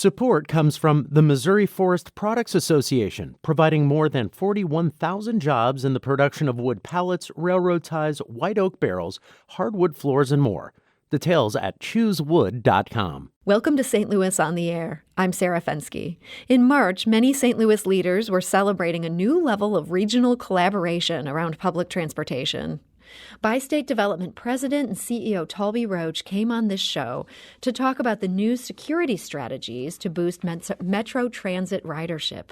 Support comes from the Missouri Forest Products Association, providing more than 41,000 jobs in the production of wood pallets, railroad ties, white oak barrels, hardwood floors, and more. Details at choosewood.com. Welcome to St. Louis on the Air. I'm Sarah Fenske. In March, many St. Louis leaders were celebrating a new level of regional collaboration around public transportation. Bi-State Development President and CEO Taulby Roach came on this show to talk about the new security strategies to boost Metro Transit ridership.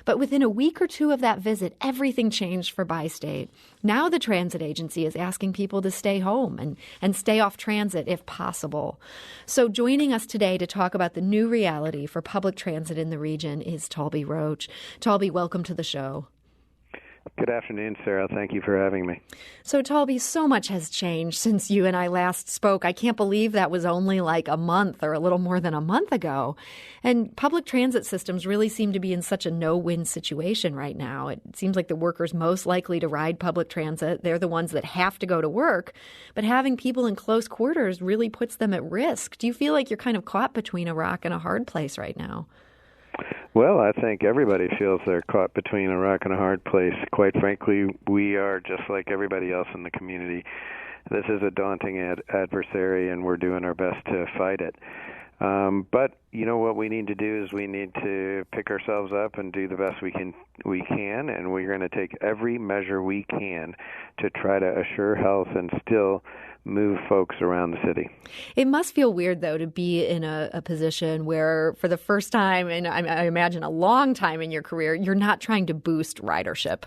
But within a week or two of that visit, everything changed for Bi-State. Now the transit agency is asking people to stay home and stay off transit if possible. So joining us today to talk about the new reality for public transit in the region is Taulby Roach. Taulby, welcome to the show. Good afternoon, Sarah. Thank you for having me. So, Taulby, so much has changed since you and I last spoke. I can't believe that was only like a month or a little more than a month ago. And public transit systems really seem to be in such a no-win situation right now. It seems like the workers most likely to ride public transit, they're the ones that have to go to work. But having people in close quarters really puts them at risk. Do you feel like you're kind of caught between a rock and a hard place right now? Well, I think everybody feels they're caught between a rock and a hard place. Quite frankly, we are just like everybody else in the community. This is a daunting adversary, and we're doing our best to fight it. But, you know, what we need to do is we need to pick ourselves up and do the best we can, and we're going to take every measure we can to try to assure health and still move folks around the city. It must feel weird, though, to be in a position where for the first time, and I imagine a long time in your career, you're not trying to boost ridership.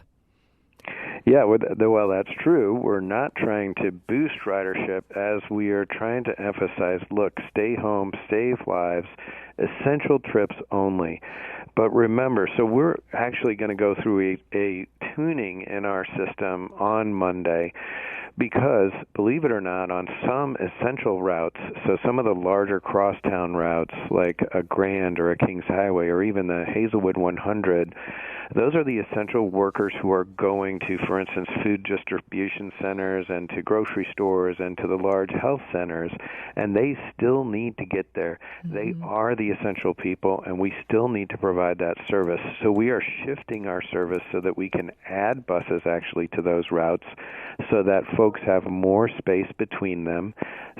Yeah, well, that's true. We're not trying to boost ridership as we are trying to emphasize, look, stay home, save lives, essential trips only. But remember, so we're actually going to go through a tuning in our system on Monday because, believe it or not, on some essential routes, so some of the larger crosstown routes like a Grand or a Kings Highway or even the Hazelwood 100, those are the essential workers who are going to, for instance, food distribution centers and to grocery stores and to the large health centers, and they still need to get there. Mm-hmm. They are the essential people, and we still need to provide that service. So we are shifting our service so that we can add buses actually to those routes so that folks have more space between them,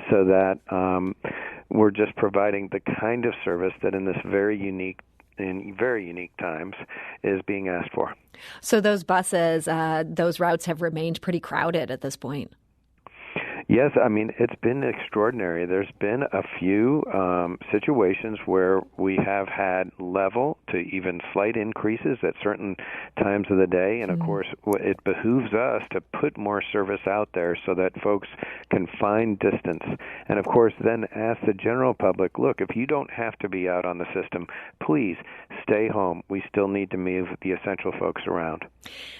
so that we're just providing the kind of service that in very unique times is being asked for. So those buses, those routes have remained pretty crowded at this point. Yes, I mean, it's been extraordinary. There's been a few situations where we have had level to even slight increases at certain times of the day. And, of course, it behooves us to put more service out there so that folks can find distance. And, of course, then ask the general public, look, if you don't have to be out on the system, please stay home. We still need to move the essential folks around.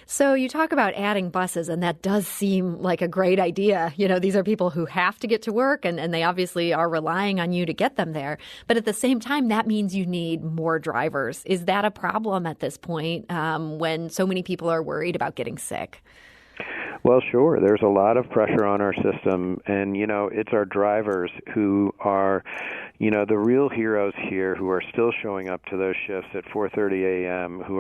So you talk about adding buses, and that does seem like a great idea. You know, these are people who have to get to work, and they obviously are relying on you to get them there. But at the same time, that means you need more drivers. Is that a problem at this point when so many people are worried about getting sick? Well, sure. There's a lot of pressure on our system, and, you know, it's our drivers who are, you know, the real heroes here who are still showing up to those shifts at 4:30 a.m., who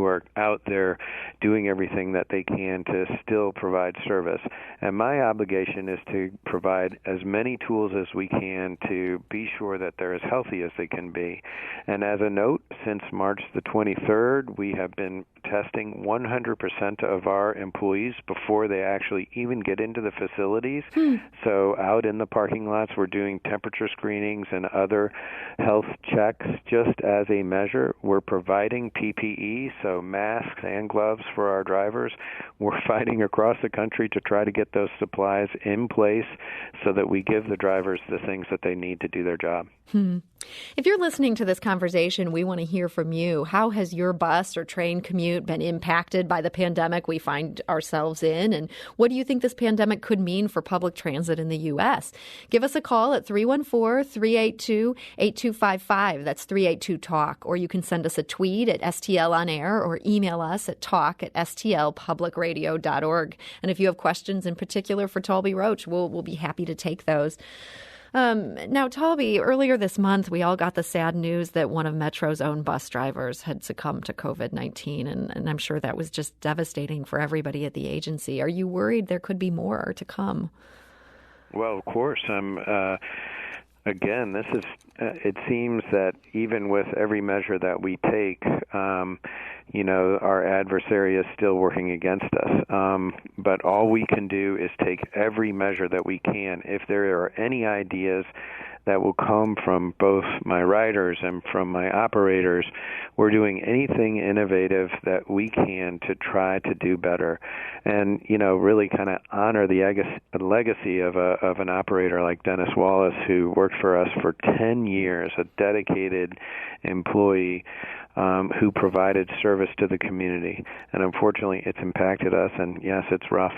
are out there doing everything that they can to still provide service. And my obligation is to provide as many tools as we can to be sure that they're as healthy as they can be. And as a note, since March the 23rd, we have been testing 100% of our employees before they actually even get into the facilities. So out in the parking lots, we're doing temperature screenings and other health checks just as a measure. We're providing PPE, so masks and gloves for our drivers. We're fighting across the country to try to get those supplies in place so that we give the drivers the things that they need to do their job. If you're listening to this conversation, we want to hear from you. How has your bus or train commute been impacted by the pandemic we find ourselves in? And what do you think this pandemic could mean for public transit in the U.S.? Give us a call at 314-382-8255. That's 382-TALK. Or you can send us a tweet at STL On Air or email us at talk@stlpublicradio.org. And if you have questions in particular for Taulby Roach, we'll be happy to take those. Now, Taulby, earlier this month, we all got the sad news that one of Metro's own bus drivers had succumbed to COVID-19, and I'm sure that was just devastating for everybody at the agency. Are you worried there could be more to come? Well, of course. Again, this is. It seems that even with every measure that we take, our adversary is still working against us. But all we can do is take every measure that we can. If there are any ideas that will come from both my riders and from my operators, we're doing anything innovative that we can to try to do better, and really kind of honor the legacy of an operator like Dennis Wallace, who worked for us for 10 years, a dedicated employee who provided service to the community. And unfortunately, it's impacted us, and yes, it's rough.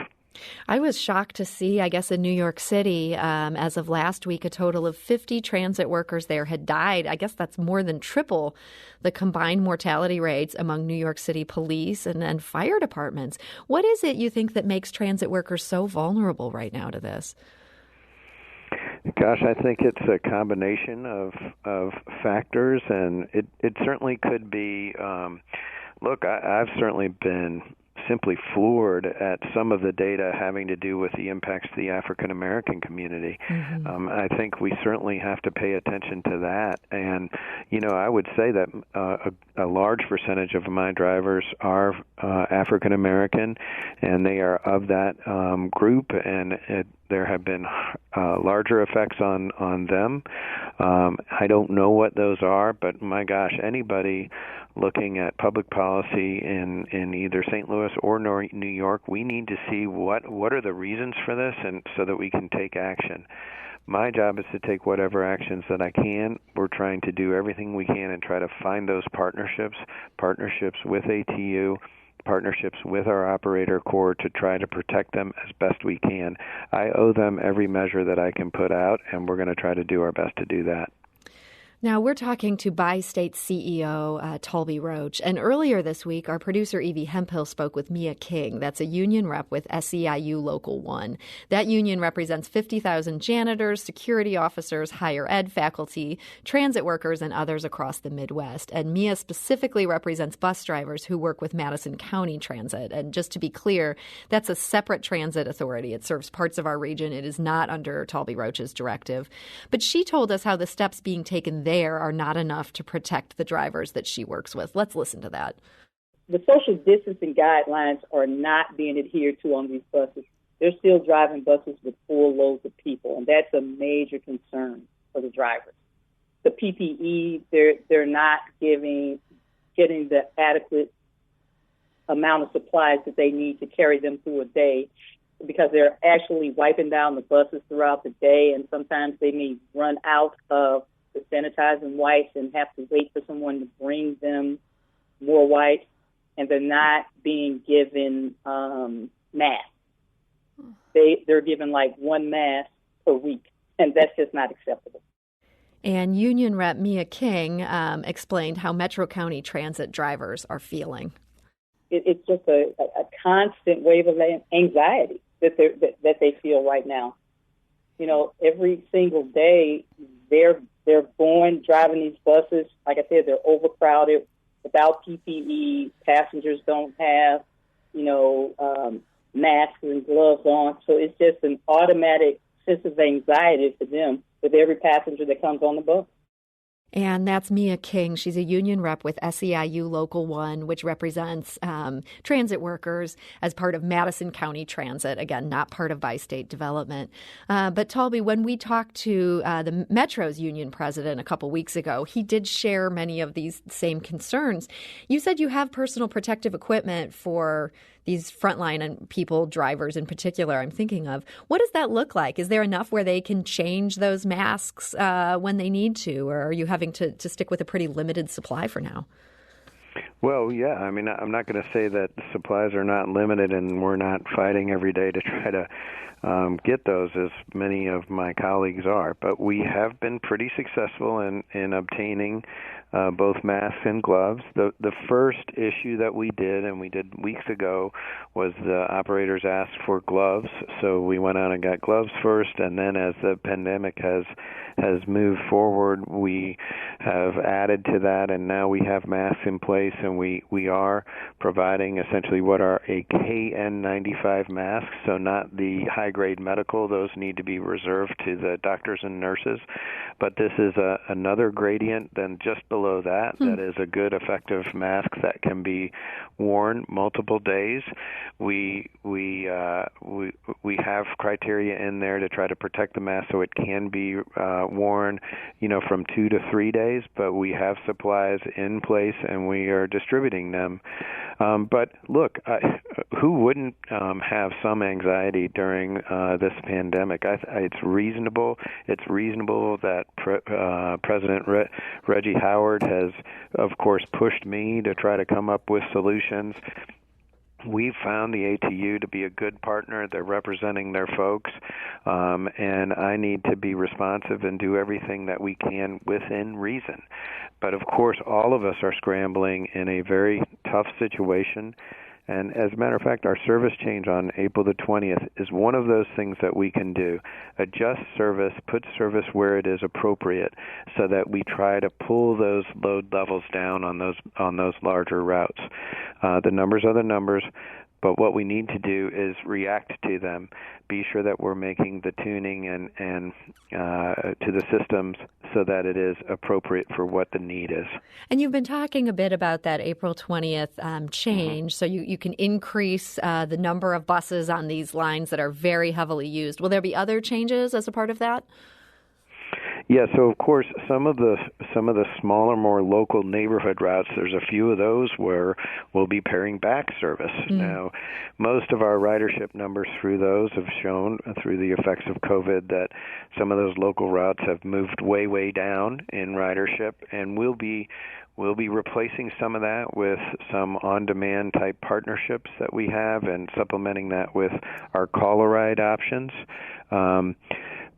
I was shocked to see, I guess, in New York City, as of last week, a total of 50 transit workers there had died. I guess that's more than triple the combined mortality rates among New York City police and fire departments. What is it you think that makes transit workers so vulnerable right now to this? Gosh, I think it's a combination of factors, and it certainly could be. Look, I've certainly been simply floored at some of the data having to do with the impacts to the African American community. Mm-hmm. I think we certainly have to pay attention to that. And, I would say that a large percentage of my drivers are African American, and they are of that group, and there have been larger effects on them. I don't know what those are, but my gosh, anybody looking at public policy in either St. Louis or New York, we need to see what are the reasons for this, and so that we can take action. My job is to take whatever actions that I can. We're trying to do everything we can and try to find those partnerships with ATU, partnerships with our operator corps to try to protect them as best we can. I owe them every measure that I can put out, and we're going to try to do our best to do that. Now, we're talking to Bi-State CEO Taulby Roach. And earlier this week, our producer Evie Hemphill spoke with Mia King. That's a union rep with SEIU Local 1. That union represents 50,000 janitors, security officers, higher ed faculty, transit workers, and others across the Midwest. And Mia specifically represents bus drivers who work with Madison County Transit. And just to be clear, that's a separate transit authority. It serves parts of our region. It is not under Taulby Roach's directive. But she told us how the steps being taken there are not enough to protect the drivers that she works with. Let's listen to that. The social distancing guidelines are not being adhered to on these buses. They're still driving buses with full loads of people, and that's a major concern for the drivers. The PPE, they're not getting the adequate amount of supplies that they need to carry them through a day, because they're actually wiping down the buses throughout the day, and sometimes they may run out of the sanitizing wipes and have to wait for someone to bring them more wipes, and they're not being given masks. They're given like one mask per week, and that's just not acceptable. And Union Rep Mia King explained how Metro County Transit drivers are feeling. It's just a constant wave of anxiety that they feel right now. Every single day they're driving these buses. Like I said, they're overcrowded, without PPE. Passengers don't have, masks and gloves on. So it's just an automatic sense of anxiety for them with every passenger that comes on the bus. And that's Mia King. She's a union rep with SEIU Local 1, which represents transit workers as part of Madison County Transit. Again, not part of Bi-State Development. But Taulby, when we talked to the Metro's union president a couple weeks ago, he did share many of these same concerns. You said you have personal protective equipment for these frontline people, drivers in particular, I'm thinking of. What does that look like? Is there enough where they can change those masks when they need to, or are you having to stick with a pretty limited supply for now? Well, yeah. I mean, I'm not going to say that supplies are not limited and we're not fighting every day to try to get those, as many of my colleagues are. But we have been pretty successful in obtaining both masks and gloves. The first issue that we did weeks ago, was the operators asked for gloves, so we went out and got gloves first, and then as the pandemic has moved forward, we have added to that, and now we have masks in place, and we are providing essentially what are a KN95 masks, so not the high-grade medical. Those need to be reserved to the doctors and nurses, but this is another gradient than just below that. That is a good, effective mask that can be worn multiple days. We have criteria in there to try to protect the mask so it can be worn, from 2 to 3 days. But we have supplies in place and we are distributing them. But look, who wouldn't have some anxiety during this pandemic? It's reasonable. It's reasonable that President Reggie Howard has, of course, pushed me to try to come up with solutions. We've found the ATU to be a good partner. They're representing their folks, and I need to be responsive and do everything that we can within reason. But, of course, all of us are scrambling in a very tough situation. And as a matter of fact, our service change on April the 20th is one of those things that we can do. Adjust service, put service where it is appropriate so that we try to pull those load levels down on those larger routes. The numbers are the numbers, but what we need to do is react to them, be sure that we're making the tuning and to the systems so that it is appropriate for what the need is. And you've been talking a bit about that April 20th change, so you can increase the number of buses on these lines that are very heavily used. Will there be other changes as a part of that? Yeah, so of course some of the smaller, more local neighborhood routes, there's a few of those where we'll be paring back service. Now, most of our ridership numbers through those have shown through the effects of COVID that some of those local routes have moved way down in ridership, and we'll be replacing some of that with some on-demand type partnerships that we have and supplementing that with our call-a-ride options.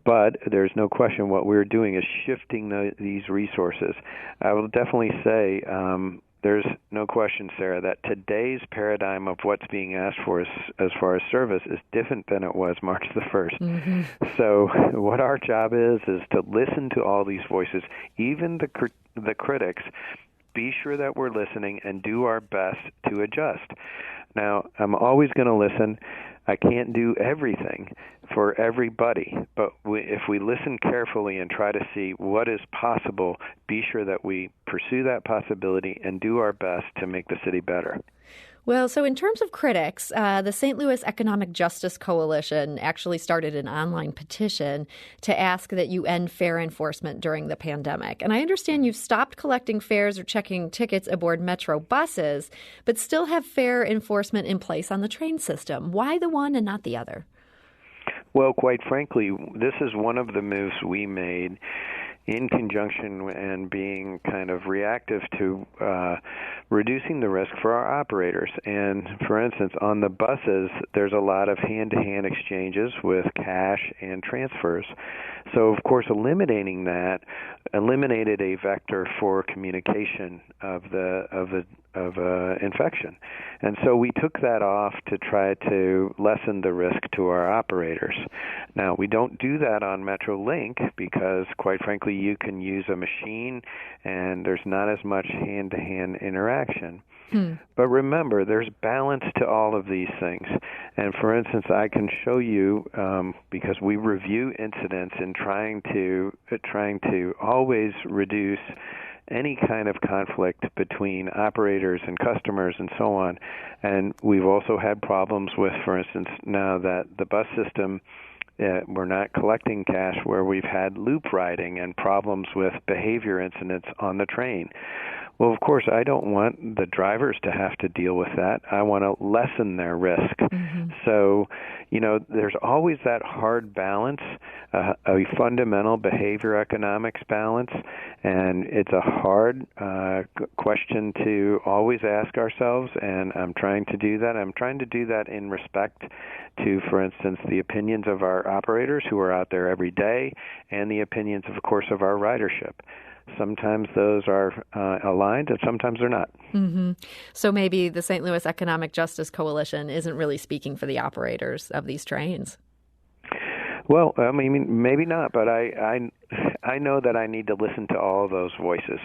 But there's no question what we're doing is shifting these resources. I will definitely say there's no question, Sarah, that today's paradigm of what's being asked for as far as service is different than it was March the 1st. So what our job is to listen to all these voices, even the critics, be sure that we're listening and do our best to adjust. Now, I'm always going to listen. I can't do everything for everybody, but if we listen carefully and try to see what is possible, be sure that we pursue that possibility and do our best to make the city better. Well, so in terms of critics, the St. Louis Economic Justice Coalition actually started an online petition to ask that you end fare enforcement during the pandemic. And I understand you've stopped collecting fares or checking tickets aboard Metro buses, but still have fare enforcement in place on the train system. Why the one and not the other? Well, quite frankly, this is one of the moves we made in conjunction and being kind of reactive to reducing the risk for our operators. And for instance, on the buses, there's a lot of hand-to-hand exchanges with cash and transfers. So, of course, eliminating that eliminated a vector for communication of infection. And so we took that off to try to lessen the risk to our operators. Now, we don't do that on MetroLink because, quite frankly, you can use a machine and there's not as much hand-to-hand interaction. But remember, there's balance to all of these things. And for instance, I can show you, because we review incidents in trying to always reduce any kind of conflict between operators and customers and so on. And we've also had problems with, for instance, now that the bus system, we're not collecting cash, where we've had loop riding and problems with behavior incidents on the train. Well, of course, I don't want the drivers to have to deal with that. I want to lessen their risk. So, there's always that hard balance, a fundamental behavior economics balance, and it's a hard question to always ask ourselves, and I'm trying to do that. I'm trying to do that in respect to, for instance, the opinions of our operators who are out there every day, and the opinions, of course, of our ridership. Sometimes those are aligned, and sometimes they're not. So maybe the St. Louis Economic Justice Coalition isn't really speaking for the operators of these trains. Well, I mean, maybe not, but I know that I need to listen to all of those voices,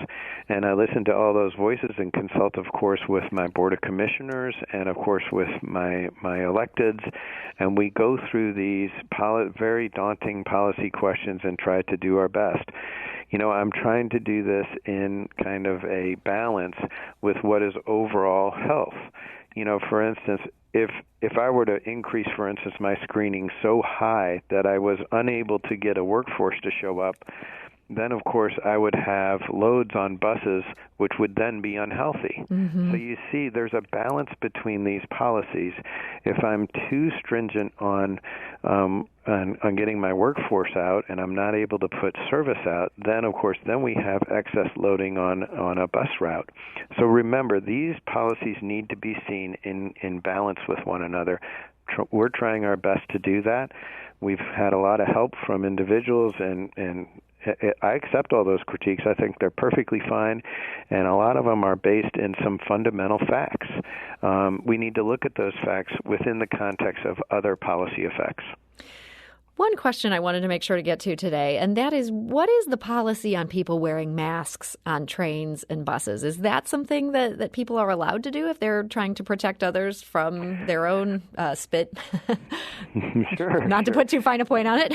and I listen to all those voices and consult, of course, with my Board of Commissioners and, of course, with my electeds, and we go through these very daunting policy questions and try to do our best. I'm trying to do this in kind of a balance with what is overall health. For instance, if I were to increase, for instance, my screening so high that I was unable to get a workforce to show up, then, of course, I would have loads on buses, which would then be unhealthy. So you see, there's a balance between these policies. If I'm too stringent on getting my workforce out and I'm not able to put service out, then, of course, then we have excess loading on a bus route. So remember, these policies need to be seen in balance with one another. We're trying our best to do that. We've had a lot of help from individuals, and I accept all those critiques. I think they're perfectly fine, and a lot of them are based in some fundamental facts. We need to look at those facts within the context of other policy effects. One question I wanted to make sure to get to today, and that is, what is the policy on people wearing masks on trains and buses? Is that something that people are allowed to do if they're trying to protect others from their own spit? Sure. Not to put too fine a point on it.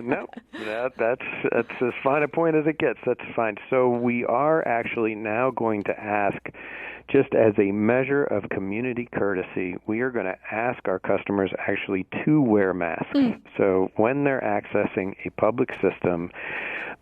No, that's as fine a point as it gets. That's fine. So we are actually now going to ask, just as a measure of community courtesy, we are going to ask our customers actually to wear masks. So when they're accessing a public system,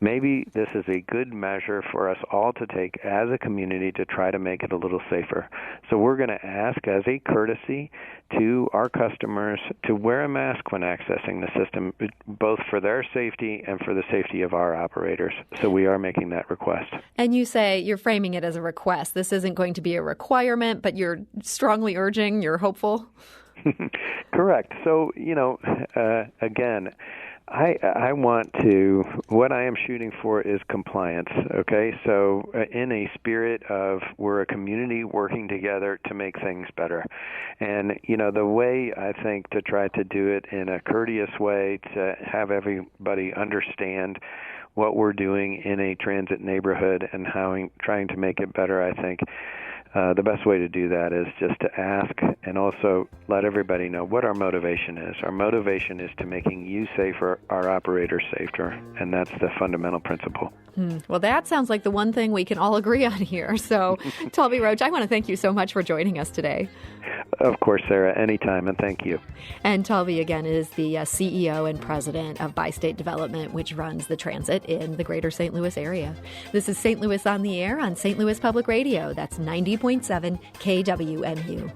maybe this is a good measure for us all to take as a community to try to make it a little safer. So we're going to ask as a courtesy to our customers to wear a mask when accessing the system, both for their safety and for the safety of our operators. So we are making that request. And you say you're framing it as a request. This isn't going to be a requirement, but you're strongly urging, you're hopeful? Correct. So, again, I want to, what I am shooting for is compliance, okay? So in a spirit of we're a community working together to make things better. And, the way I think to try to do it in a courteous way to have everybody understand what we're doing in a transit neighborhood and how trying to make it better, I think the best way to do that is just to ask and also let everybody know what our motivation is. Our motivation is to making you safer, our operators safer, and that's the fundamental principle. Well, that sounds like the one thing we can all agree on here. So, Taulby Roach, I want to thank you so much for joining us today. Of course, Sarah, anytime, and thank you. And Taulby, again, is the CEO and president of Bi-State Development, which runs the transit in the greater St. Louis area. This is St. Louis on the Air on St. Louis Public Radio. That's 90.7 KWMU.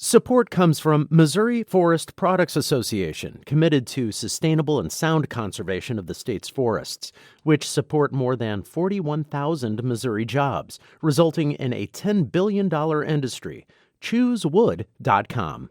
Support comes from Missouri Forest Products Association, committed to sustainable and sound conservation of the state's forests, which support more than 41,000 Missouri jobs, resulting in a $10 billion industry. ChooseWood.com.